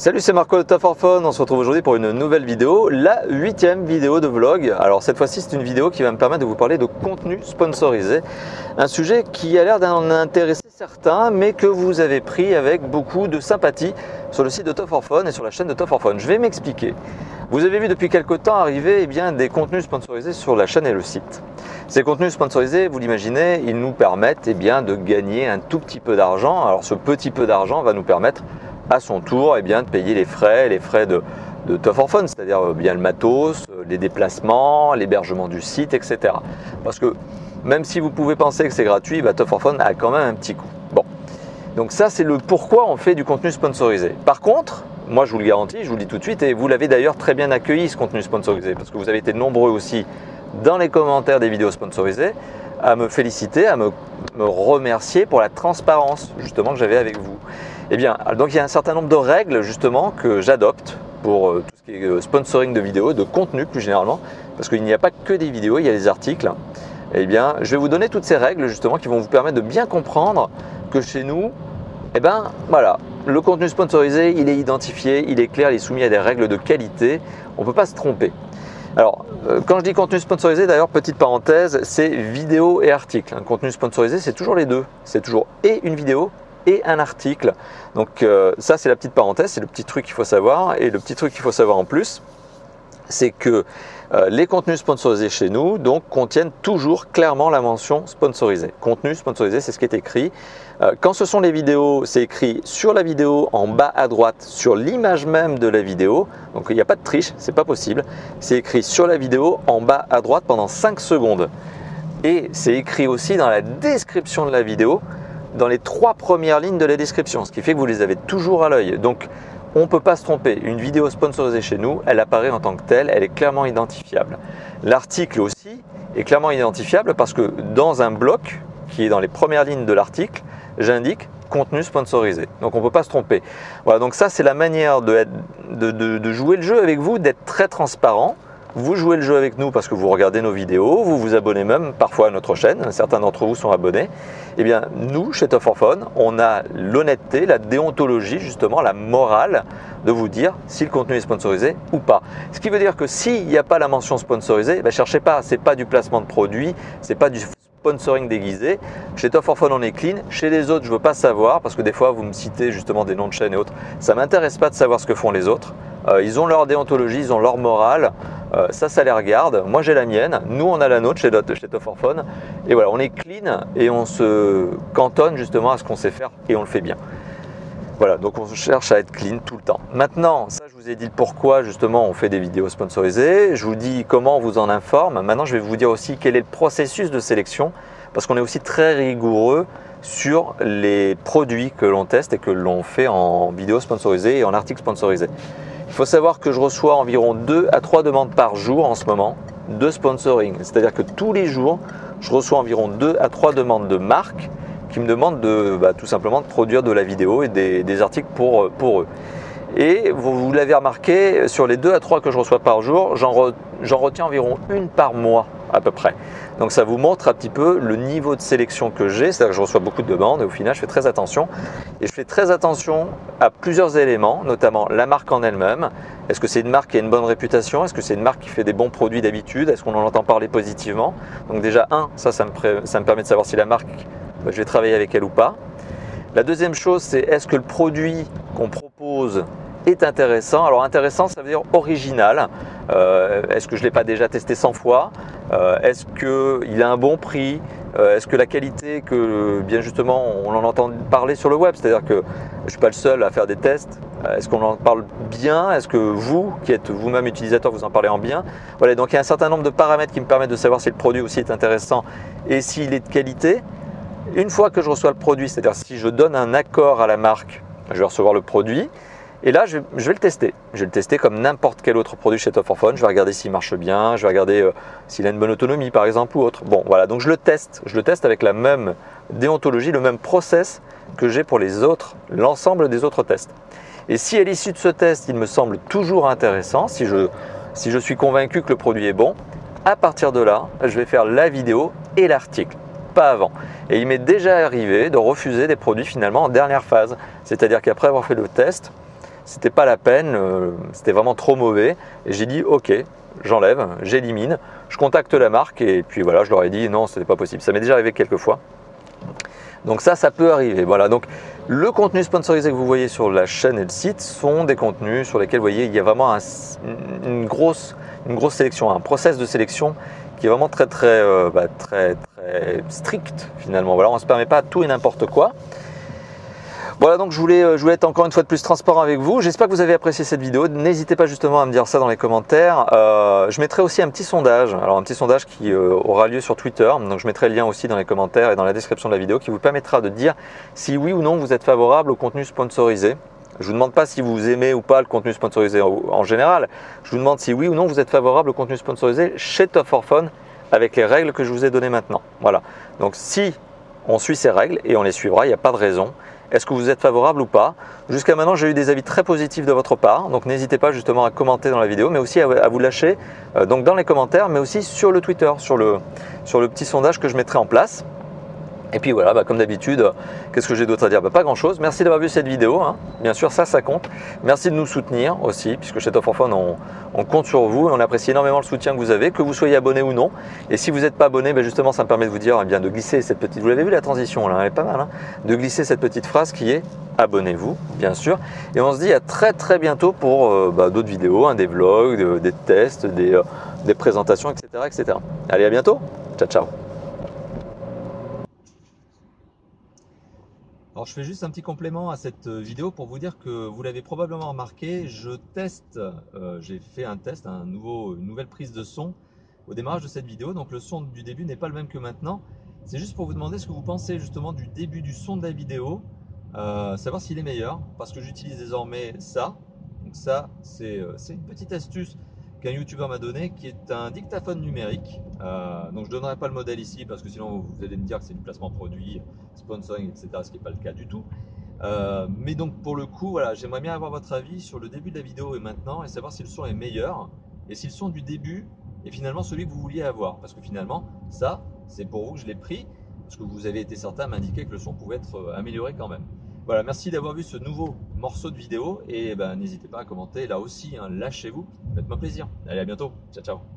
Salut, c'est Marco de Top 4 Fun. On se retrouve aujourd'hui pour une nouvelle vidéo, la 8e vidéo de vlog. Alors cette fois-ci, c'est une vidéo qui va me permettre de vous parler de contenu sponsorisé, un sujet qui a l'air d'en intéresser certains, mais que vous avez pris avec beaucoup de sympathie sur le site de Top 4 Fun et sur la chaîne de Top 4 Fun. Je vais m'expliquer. Vous avez vu depuis quelques temps arriver des contenus sponsorisés sur la chaîne et le site. Ces contenus sponsorisés, vous l'imaginez, ils nous permettent de gagner un tout petit peu d'argent. Alors ce petit peu d'argent va nous permettre à son tour de payer les frais de Top 4 Fun, c'est-à-dire bien le matos, les déplacements, l'hébergement du site, etc. Parce que même si vous pouvez penser que c'est gratuit, Top 4 Fun a quand même un petit coût. Bon, donc ça c'est le pourquoi on fait du contenu sponsorisé. Par contre, moi je vous le garantis, je vous le dis tout de suite, et vous l'avez d'ailleurs très bien accueilli ce contenu sponsorisé, parce que vous avez été nombreux aussi dans les commentaires des vidéos sponsorisées à me féliciter, à me remercier pour la transparence justement que j'avais avec vous. Donc il y a un certain nombre de règles justement que j'adopte pour tout ce qui est sponsoring de vidéos, de contenu plus généralement, parce qu'il n'y a pas que des vidéos, il y a des articles. Je vais vous donner toutes ces règles justement qui vont vous permettre de bien comprendre que chez nous, le contenu sponsorisé, il est identifié, il est clair, il est soumis à des règles de qualité, on ne peut pas se tromper. Alors, quand je dis contenu sponsorisé, d'ailleurs, petite parenthèse, c'est vidéo et article. Un contenu sponsorisé, c'est toujours les deux. C'est toujours et une vidéo et un article. Donc ça, c'est la petite parenthèse, c'est le petit truc qu'il faut savoir. Et le petit truc qu'il faut savoir en plus, c'est que les contenus sponsorisés chez nous contiennent toujours clairement la mention sponsorisé. Contenu sponsorisé, c'est ce qui est écrit. Quand ce sont les vidéos, c'est écrit sur la vidéo en bas à droite, sur l'image même de la vidéo. Donc il n'y a pas de triche, c'est pas possible. C'est écrit sur la vidéo en bas à droite pendant 5 secondes. Et c'est écrit aussi dans la description de la vidéo, dans les 3 premières lignes de la description, ce qui fait que vous les avez toujours à l'œil. Donc on ne peut pas se tromper. Une vidéo sponsorisée chez nous, elle apparaît en tant que telle, elle est clairement identifiable. L'article aussi est clairement identifiable parce que dans un bloc qui est dans les premières lignes de l'article, j'indique contenu sponsorisé. Donc on ne peut pas se tromper. Voilà, donc ça c'est la manière de jouer le jeu avec vous, d'être très transparent. Vous jouez le jeu avec nous parce que vous regardez nos vidéos, vous vous abonnez même parfois à notre chaîne, certains d'entre vous sont abonnés. Nous, chez Top 4 Fun, on a l'honnêteté, la déontologie, justement, la morale de vous dire si le contenu est sponsorisé ou pas. Ce qui veut dire que s'il n'y a pas la mention sponsorisée, cherchez pas, ce n'est pas du placement de produit, ce n'est pas du sponsoring déguisé. Chez Top 4 Fun, on est clean. Chez les autres, je ne veux pas savoir parce que des fois, vous me citez justement des noms de chaînes et autres. Ça ne m'intéresse pas de savoir ce que font les autres. Ils ont leur déontologie, ils ont leur morale. Ça les regarde. Moi, j'ai la mienne. Nous, on a la nôtre chez Top 4 Fun. Et voilà, on est clean et on se cantonne justement à ce qu'on sait faire et on le fait bien. Voilà, donc on cherche à être clean tout le temps. Maintenant, ça, je vous ai dit le pourquoi justement on fait des vidéos sponsorisées. Je vous dis comment on vous en informe. Maintenant, je vais vous dire aussi quel est le processus de sélection parce qu'on est aussi très rigoureux sur les produits que l'on teste et que l'on fait en vidéo sponsorisée et en article sponsorisé. Il faut savoir que je reçois environ 2 à 3 demandes par jour en ce moment de sponsoring. C'est-à-dire que tous les jours, je reçois environ 2 à 3 demandes de marques qui me demandent tout simplement de produire de la vidéo et des articles pour eux. Et vous l'avez remarqué, sur les 2 à 3 que je reçois par jour, j'en retiens environ une par mois à peu près. Donc ça vous montre un petit peu le niveau de sélection que j'ai, c'est-à-dire que je reçois beaucoup de demandes et au final je fais très attention. Et je fais très attention à plusieurs éléments, notamment la marque en elle-même. Est-ce que c'est une marque qui a une bonne réputation? Est-ce que c'est une marque qui fait des bons produits d'habitude? Est-ce qu'on en entend parler positivement? Donc déjà, ça me permet de savoir si la marque, je vais travailler avec elle ou pas. La deuxième chose, c'est est-ce que le produit qu'on propose est intéressant? Alors intéressant, ça veut dire original. Est-ce que je ne l'ai pas déjà testé 100 fois? Est-ce qu'il a un bon prix? Est-ce que la qualité, bien justement, on en entend parler sur le web? C'est-à-dire que je ne suis pas le seul à faire des tests. Est-ce qu'on en parle bien? Est-ce que vous, qui êtes vous-même utilisateur, vous en parlez en bien? Voilà, donc il y a un certain nombre de paramètres qui me permettent de savoir si le produit aussi est intéressant et s'il est de qualité. Une fois que je reçois le produit, c'est-à-dire si je donne un accord à la marque, je vais recevoir le produit et là je vais le tester. Je vais le tester comme n'importe quel autre produit chez Top 4 Fun. Je vais regarder s'il marche bien, je vais regarder s'il a une bonne autonomie par exemple ou autre. Bon voilà, donc je le teste avec la même déontologie, le même process que j'ai pour les autres, l'ensemble des autres tests. Et si à l'issue de ce test, il me semble toujours intéressant, si je suis convaincu que le produit est bon, à partir de là, je vais faire la vidéo et l'article. Pas avant. Et il m'est déjà arrivé de refuser des produits finalement en dernière phase. C'est-à-dire qu'après avoir fait le test, c'était pas la peine, c'était vraiment trop mauvais. Et j'ai dit ok, j'enlève, j'élimine, je contacte la marque et puis voilà, je leur ai dit non, ce n'est pas possible. Ça m'est déjà arrivé quelques fois. Donc ça peut arriver. Voilà, donc le contenu sponsorisé que vous voyez sur la chaîne et le site sont des contenus sur lesquels vous voyez il y a vraiment une grosse sélection, un process de sélection qui est vraiment très strict finalement. Voilà, on ne se permet pas tout et n'importe quoi. Voilà, donc je voulais être encore une fois de plus transparent avec vous. J'espère que vous avez apprécié cette vidéo. N'hésitez pas justement à me dire ça dans les commentaires. Je mettrai aussi un petit sondage. Alors un petit sondage qui aura lieu sur Twitter. Donc je mettrai le lien aussi dans les commentaires et dans la description de la vidéo qui vous permettra de dire si oui ou non vous êtes favorable au contenu sponsorisé. Je ne vous demande pas si vous aimez ou pas le contenu sponsorisé en général. Je vous demande si oui ou non vous êtes favorable au contenu sponsorisé chez Top 4 Fun avec les règles que je vous ai données maintenant. Voilà. Donc si on suit ces règles et on les suivra, il n'y a pas de raison. Est-ce que vous êtes favorable ou pas? Jusqu'à maintenant, j'ai eu des avis très positifs de votre part. Donc n'hésitez pas justement à commenter dans la vidéo, mais aussi à vous lâcher donc dans les commentaires, mais aussi sur le Twitter, sur le petit sondage que je mettrai en place. Et puis voilà, comme d'habitude, qu'est-ce que j'ai d'autre à dire? Pas grand chose. Merci d'avoir vu cette vidéo, hein. Bien sûr, ça compte. Merci de nous soutenir aussi, puisque chez Top 4 Fun, on compte sur vous et on apprécie énormément le soutien que vous avez, que vous soyez abonné ou non. Et si vous n'êtes pas abonné, justement, ça me permet de vous dire, de glisser cette petite, vous l'avez vu la transition là, elle est pas mal, hein, de glisser cette petite phrase qui est abonnez-vous, bien sûr. Et on se dit à très bientôt pour d'autres vidéos, hein, des vlogs, des tests, des présentations, etc. Allez, à bientôt. Ciao, ciao. Alors je fais juste un petit complément à cette vidéo pour vous dire que vous l'avez probablement remarqué, j'ai fait un test, une nouvelle prise de son au démarrage de cette vidéo. Donc le son du début n'est pas le même que maintenant. C'est juste pour vous demander ce que vous pensez justement du début du son de la vidéo, savoir s'il est meilleur, parce que j'utilise désormais ça. Donc ça, c'est une petite astuce qu'un youtubeur m'a donné, qui est un dictaphone numérique. Donc je ne donnerai pas le modèle ici, parce que sinon vous allez me dire que c'est du placement produit, sponsoring, etc., ce qui n'est pas le cas du tout. Mais donc pour le coup, voilà, j'aimerais bien avoir votre avis sur le début de la vidéo et maintenant, et savoir si le son est meilleur, et si le son du début est finalement celui que vous vouliez avoir. Parce que finalement, ça, c'est pour vous que je l'ai pris, parce que vous avez été certain à m'indiquer que le son pouvait être amélioré quand même. Voilà, merci d'avoir vu ce nouveau morceau de vidéo et n'hésitez pas à commenter là aussi, hein, lâchez-vous, faites-moi plaisir. Allez, à bientôt, ciao ciao.